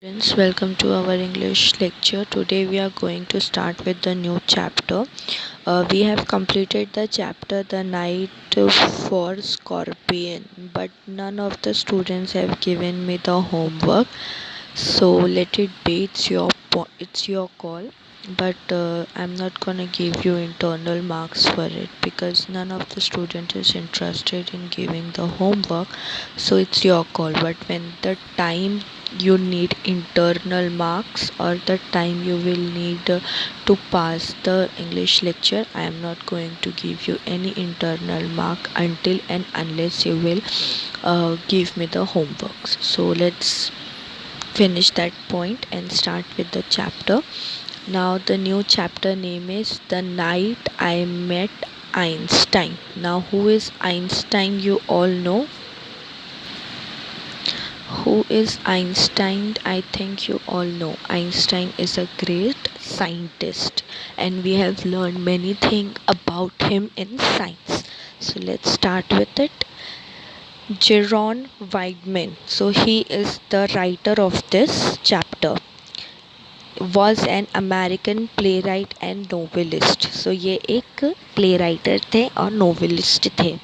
Friends, welcome to our English lecture. Today we are going to start with the new chapter. We have completed the chapter The Night for Scorpion, but none of the students have given me the homework. So let it be. It's your call. But I'm not gonna give you internal marks for it because none of the student is interested in giving the homework. So it's your call. But when the time you need internal marks or the time you will need to pass the English lecture, I am not going to give you any internal mark until and unless you will give me the homeworks. So let's finish that point and start with the chapter. Now the new chapter name is The Night I Met Einstein. Now who is Einstein? You all know. Who is Einstein? I think you all know. Einstein is a great scientist and we have learned many things about him in science. So let's start with it. Jeroen Weidman. So he is the writer of this chapter. Was an American playwright and novelist. So ये एक play writer थे और novelist थे.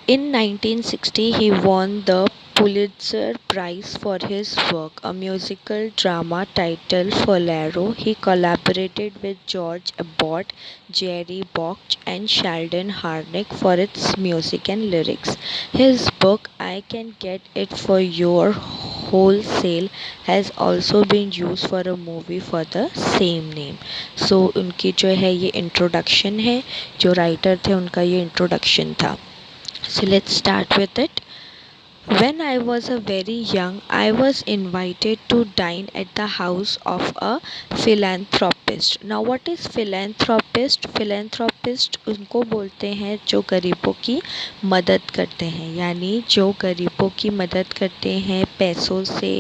In 1960, he won the Pulitzer Prize for his work, a musical drama titled Folaro. He collaborated with George Abbott, Jerry Bock, and Sheldon Harnick for its music and lyrics. His book, I Can Get It For Your Wholesale, has also been used for a movie for the same name. So उनकी जो है ये introduction है, जो writer थे उनका ये introduction था. So let's start with it. When I was a very young, I was invited to dine at the house of a philanthropist. Now what is philanthropist? Philanthropist उनको बोलते हैं जो गरीबों की मदद करते हैं, यानी जो गरीबों की मदद करते हैं पैसों से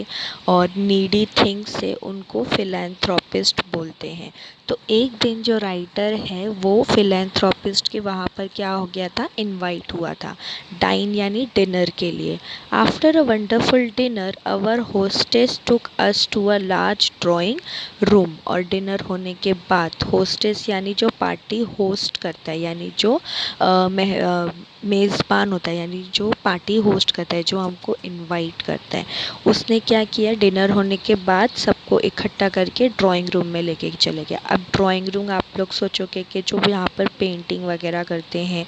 और नीडी थिंग्स से, उनको philanthropist बोलते हैं. तो एक दिन जो राइटर है वो फिलेंथ्रोपिस्ट के वहाँ पर क्या हो गया था, इनवाइट हुआ था डाइन यानी डिनर के लिए. After a wonderful dinner our hostess took us to a large drawing room. और डिनर होने के बाद होस्टेस यानी जो पार्टी होस्ट करता है, यानी जो मेज़बान होता है, यानी जो पार्टी होस्ट करता है, जो हमको इनवाइट करता है, उसने क्या किया, डिनर होने के बाद सबको इकट्ठा करके ड्राइंग रूम में लेके चले गया. अब ड्राइंग रूम आप लोग सोचोगे कि जो यहाँ पर पेंटिंग वगैरह करते हैं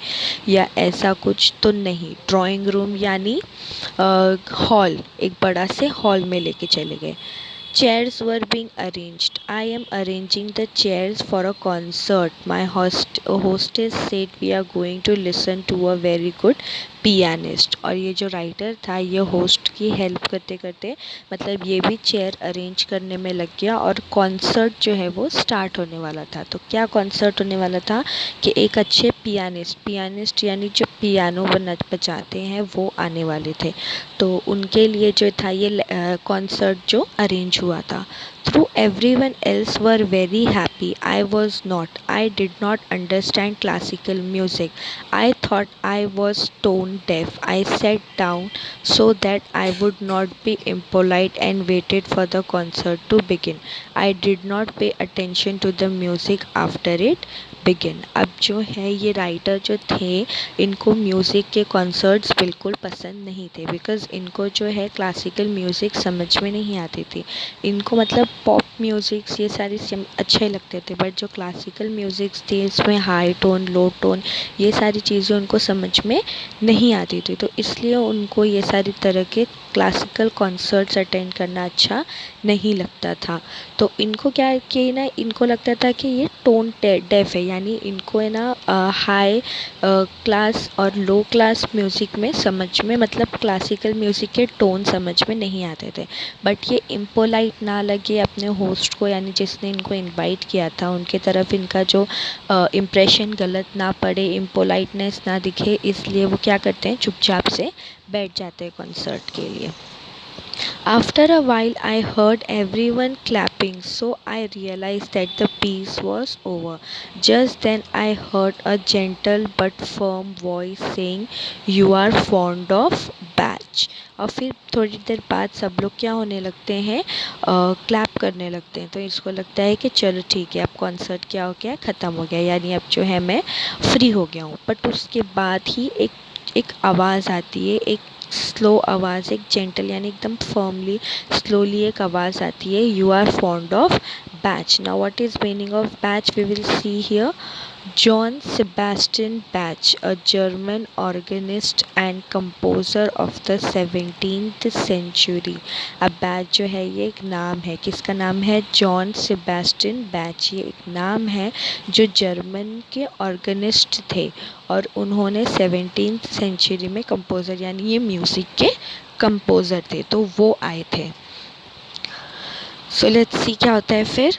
या ऐसा कुछ, तो नहीं. ड्राइंग रूम यानी हॉल, एक बड़ा से हॉल में लेके चले गए. Chairs were being arranged. I am arranging the chairs for a concert. My hostess said we are going to listen to a very good pianist. और ये जो राइटर था ये होस्ट की हेल्प करते करते मतलब ये भी चेयर अरेंज करने में लग गया और कॉन्सर्ट जो है वो स्टार्ट होने वाला था. तो क्या कॉन्सर्ट होने वाला था कि एक अच्छे पियानिस्ट यानी जो पियानो बजाते हैं वो आने वाले थे. तो उनके लिए जो था ये कॉन्सर्ट जो अरेंज हुआ था. Though everyone else were very happy, I was not. I did not understand classical music. I thought I was tone deaf. I sat down so that I would not be impolite and waited for the concert to begin. I did not pay attention to the music after it began. अब जो है ये writer जो थे इनको music के concerts बिल्कुल पसंद नहीं थे, बिकॉज़ इनको जो है क्लासिकल म्यूज़िक समझ में नहीं आती थी. इनको मतलब पॉप म्यूज़िक्स ये सारी अच्छे लगते थे, बट जो क्लासिकल म्यूज़िक्स थे इसमें हाई टोन लो टोन ये सारी चीज़ें उनको समझ में नहीं आती थी. तो इसलिए उनको ये सारी तरह के क्लासिकल कॉन्सर्ट्स अटेंड करना अच्छा नहीं लगता था. तो इनको क्या कि ना, इनको लगता था कि ये टोन डेफ है, यानी इनको है ना हाई क्लास और लो क्लास म्यूज़िक में समझ में, मतलब क्लासिकल म्यूज़िक के टोन समझ में नहीं आते थे. बट ये इम्पोलाइट ना लगे अपने होस्ट को, यानी जिसने इनको इनवाइट किया था उनके तरफ इनका जो इम्प्रेशन गलत ना पड़े, इम्पोलाइटनेस ना दिखे, इसलिए वो क्या करते हैं, चुपचाप से बैठ जाते हैं कॉन्सर्ट के लिए. After a while, I heard everyone clapping, so I realized that the piece was over. Just then, I heard a gentle but firm voice saying, "You are fond of batch." और फिर थोड़ी देर बाद सब लोग क्या होने लगते हैं, क्लैप करने लगते हैं। तो इसको लगता है कि चलो ठीक है, अब कॉन्सर्ट क्या हो गया, ख़त्म हो गया, यानी अब जो है मैं फ्री हो गया हूँ। बट उसके बाद ही एक आवाज़ आती है, एक स्लो आवाज़, एक जेंटल यानी एकदम फर्मली स्लोली एक आवाज़ आती है, "you are fond of Bach." Now what is meaning of Bach we will see here. John Sebastian Bach, a German organist and composer of the 17th century। अब batch जो है ये एक नाम है, किसका नाम है, जॉन सेबेस्टियन बैच। ये एक नाम है जो जर्मन के ऑर्गेनिस्ट थे और उन्होंने 17th सेंचुरी में कंपोज़र यानी ये म्यूज़िक के कंपोज़र थे, तो वो आए थे। सो लेट्स सी क्या होता है फिर।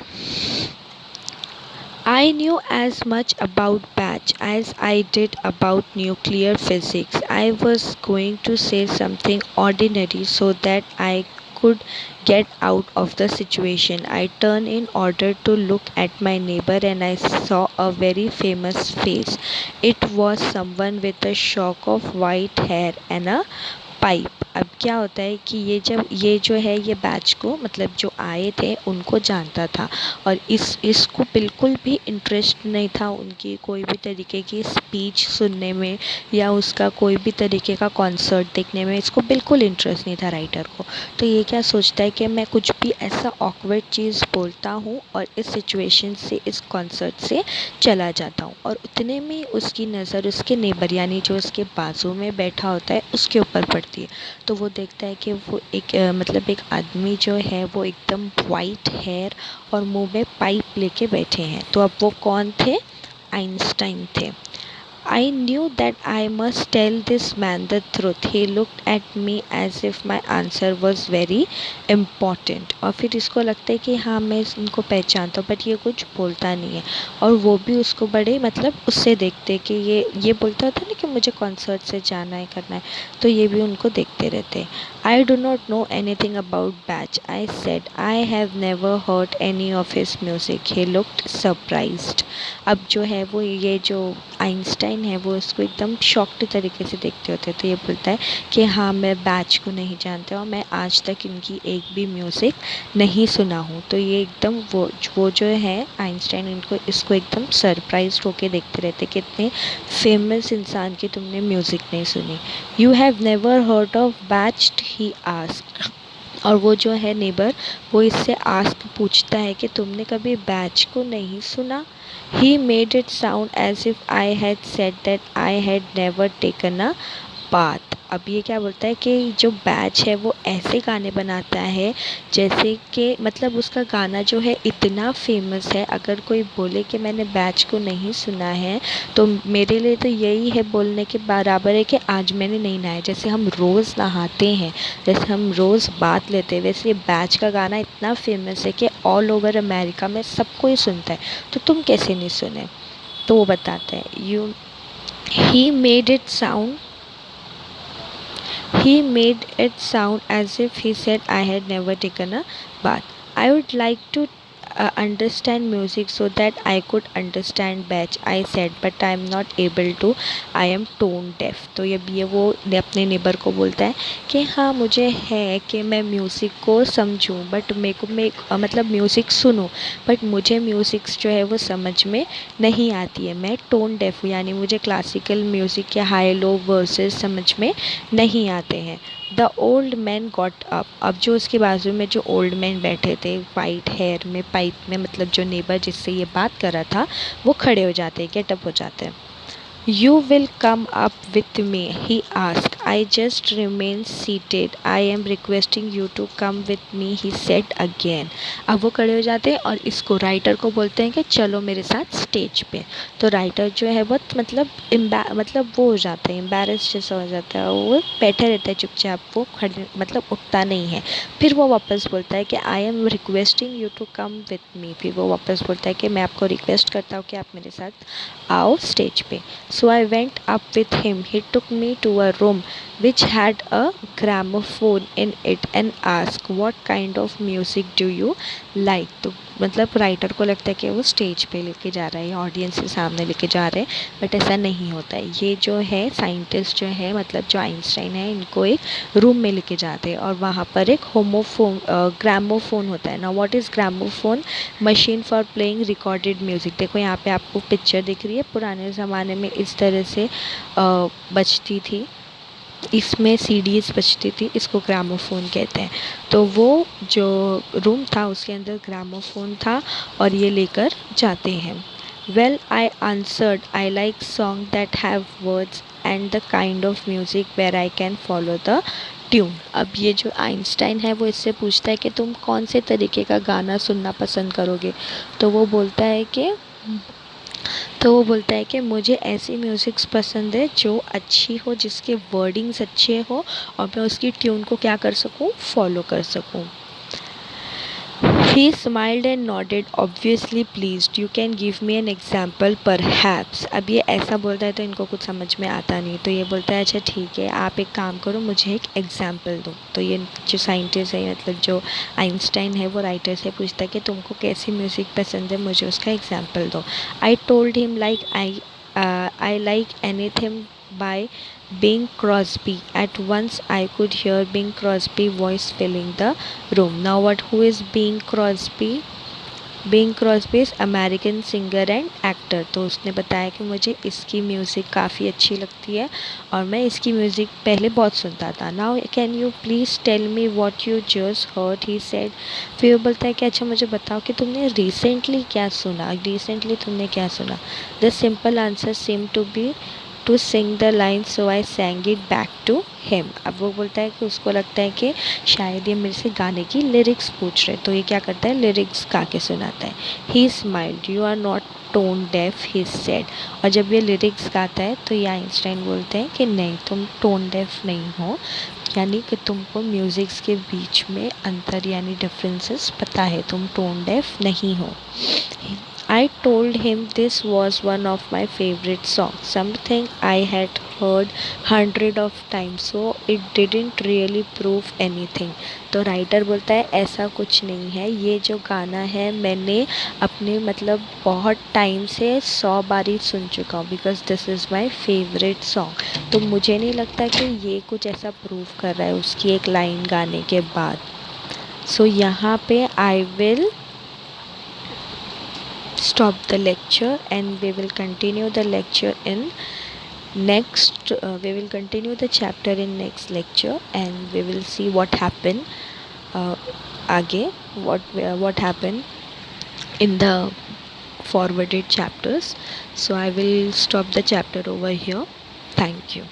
I knew as much about Bach as I did about nuclear physics. I was going to say something ordinary so that I could get out of the situation. I turned in order to look at my neighbor and I saw a very famous face. It was someone with a shock of white hair and a pipe. अब क्या होता है कि ये जो है ये batch को मतलब जो आए थे उनको जानता था और इसको बिल्कुल भी इंटरेस्ट नहीं था उनकी कोई भी तरीके की स्पीच सुनने में या उसका कोई भी तरीके का कॉन्सर्ट देखने में, इसको बिल्कुल इंटरेस्ट नहीं था राइटर को। तो ये क्या सोचता है कि मैं कुछ भी ऐसा ऑकवर्ड चीज़ बोलता हूँ और इस सिचुएशन से, इस कॉन्सर्ट से चला जाता हूँ। और उतने में उसकी नज़र उसके नेबर यानी जो उसके बाजू में बैठा होता है उसके ऊपर पड़ती है। तो वो देखता है कि वो एक मतलब एक आदमी जो है वो एकदम वाइट हेयर और मुंह में पाइप लेके बैठे हैं। तो अब वो कौन थे, आइंस्टाइन थे। I knew that I must tell this man the truth. He looked at me as if my answer was very important। और फिर इसको लगता है कि हाँ मैं इनको पहचानता हूँ, बट ये कुछ बोलता नहीं है और वो भी उसको बड़े मतलब उससे देखते कि ये बोलता था ना कि मुझे कॉन्सर्ट से जाना है, करना है, तो ये भी उनको देखते रहते। I do not know anything about Bach, I said. I have never heard any of his music. He looked surprised। अब जो है वो ये जो आइंस्टाइन है वो उसको एकदम शॉक्ड तरीके से देखते होते, तो ये बोलता है कि हाँ मैं बैच को नहीं जानता और मैं आज तक इनकी एक भी म्यूज़िक नहीं सुना हूँ। तो ये एकदम वो जो है आइंस्टाइन इनको इसको एकदम सरप्राइज होके देखते रहते कि इतने फेमस इंसान की तुमने म्यूज़िक नहीं सुनी। "You have never heard of batch?" He asked. और वो जो है नेबर वो इससे आस्क पूछता है कि तुमने कभी बैच को नहीं सुना। He made it sound as if I had said that I had never taken a bath। अब ये क्या बोलता है कि जो बैच है वो ऐसे गाने बनाता है जैसे कि मतलब उसका गाना जो है इतना फेमस है, अगर कोई बोले कि मैंने बैच को नहीं सुना है तो मेरे लिए तो यही है बोलने के बराबर है कि आज मैंने नहीं नहाया। जैसे हम रोज़ नहाते हैं, जैसे हम रोज़ बात लेते हैं, वैसे ये बैच का गाना इतना फेमस है कि ऑल ओवर अमेरिका में सब कोई सुनता है, तो तुम कैसे नहीं सुने। तो वो बताता है you he made it sound He made it sound as if he said I had never taken a bath. I would like to understand music so that I could understand Bach, I said, but I am not able to. I am tone deaf। तो ये वो अपने neighbour को बोलता है कि हाँ मुझे है कि मैं म्यूज़िक को समझूं, बट मेरे को मतलब म्यूज़िक सुनूं, बट मुझे म्यूज़िक जो है वो समझ में नहीं आती है। मैं टोन डेफ हूँ यानी मुझे क्लासिकल म्यूज़िक के हाई लो वर्सेस समझ में नहीं आते हैं। The old man got up. अब जो उसके बाजू में जो ओल्ड मैन बैठे थे वाइट हेयर में पाइप में, मतलब जो नेबर जिससे ये बात कर रहा था, वो खड़े हो जाते हैं, गेटअप हो जाते हैं। "You will come up with me?" he asked. "I just remain seated. I am requesting you to come with me," he said again। अब वो खड़े हो जाते हैं और इसको राइटर को बोलते हैं कि चलो मेरे साथ स्टेज पे। तो राइटर जो है बहुत मतलब वो हो जाते हैं, एम्बेरस जैसा हो जाता है, वो बैठे रहता है चुपचाप, वो खड़े मतलब उठता नहीं है। फिर वो वापस बोलता है कि "I am requesting you to come with me". फिर वो वापस बोलता है कि मैं आपको रिक्वेस्ट करता हूँ कि आप मेरे साथ आओ स्टेज पे। So I went up with him. He took me to a room which had a gramophone in it and asked, what kind of music do you like? तो मतलब राइटर को लगता है कि वो स्टेज पे लेके जा रहा है या ऑडियंस के सामने लेके जा रहे हैं, बट ऐसा नहीं होता है। ये जो है साइंटिस्ट जो है, मतलब जो आइंस्टाइन है, इनको एक रूम में लेके जाते हैं और वहाँ पर एक होमोफोन ग्रामोफोन होता है ना। What is gramophone? Machine for playing recorded music. देखो यहाँ पे आपको पिक्चर दिख रही है, पुराने ज़माने में इस तरह से बजती थी, इसमें सीडीज़ बजती थी, इसको ग्रामोफोन कहते हैं। तो वो जो रूम था उसके अंदर ग्रामोफोन था और ये लेकर जाते हैं। Well I answered, I like song that have words and the kind of music where I can follow the tune. अब ये जो आइंस्टाइन है वो इससे पूछता है कि तुम कौन से तरीके का गाना सुनना पसंद करोगे। तो वो बोलता है कि मुझे ऐसी म्यूज़िक्स पसंद है जो अच्छी हो, जिसके वर्डिंग्स अच्छे हो और मैं उसकी ट्यून को क्या कर सकूं, फॉलो कर सकूं। He smiled and nodded, obviously pleased. You can give me an example perhaps. अब ये ऐसा बोलता है तो इनको कुछ समझ में आता नहीं, तो ये बोलता है अच्छा ठीक है, आप एक काम करो, मुझे एक एग्जाम्पल दो। तो ये जो साइंटिस्ट है, मतलब जो आइंस्टाइन है, वो राइटर से पूछता है कि तुमको कैसी म्यूज़िक पसंद है, मुझे उसका एग्जाम्पल दो। I told him like I like anything by Bing Crosby. At once I could hear Bing Crosby voice filling the room. Now who is Bing Crosby? Bing Crosby is American singer and actor. तो उसने बताया कि मुझे इसकी music काफ़ी अच्छी लगती है और मैं इसकी म्यूज़िक पहले बहुत सुनता था। Now can you please tell me what you just heard, he said. फिर वो बोलता है कि अच्छा मुझे बताओ कि तुमने रिसेंटली क्या सुना, रिसेंटली तुमने क्या सुना। The simple answer seemed to be to sing the line, so I sang it back to him. अब वो बोलता है कि उसको लगता है कि शायद ये मेरे से गाने की लिरिक्स पूछ रहे, तो ये क्या करता है, लिरिक्स गा के सुनाता है। He smiled, you are not tone deaf, he said. और जब ये लिरिक्स गाता है तो ये आइंस्टाइन बोलते हैं कि नहीं, तुम टोन डेफ नहीं हो, यानी कि तुमको म्यूज़िक्स के बीच में अंतर यानी डिफरेंसेस पता है, तुम टोन डेफ नहीं हो। I told him this was one of my favorite songs, something I had heard hundred of times, so it didn't really prove anything. तो राइटर बोलता है ऐसा कुछ नहीं है, ये जो गाना है मैंने अपने मतलब बहुत टाइम से 100 बारी सुन चुका हूँ, because this is my favourite song. तो मुझे नहीं लगता कि ये कुछ ऐसा प्रूव कर रहा है उसकी एक लाइन गाने के बाद। सो यहाँ पे I will stop the lecture and we will continue the lecture in next we will continue the chapter in next lecture and we will see what happened uh, आगे what happened in the forwarded chapters. So I will stop the chapter over here. Thank you.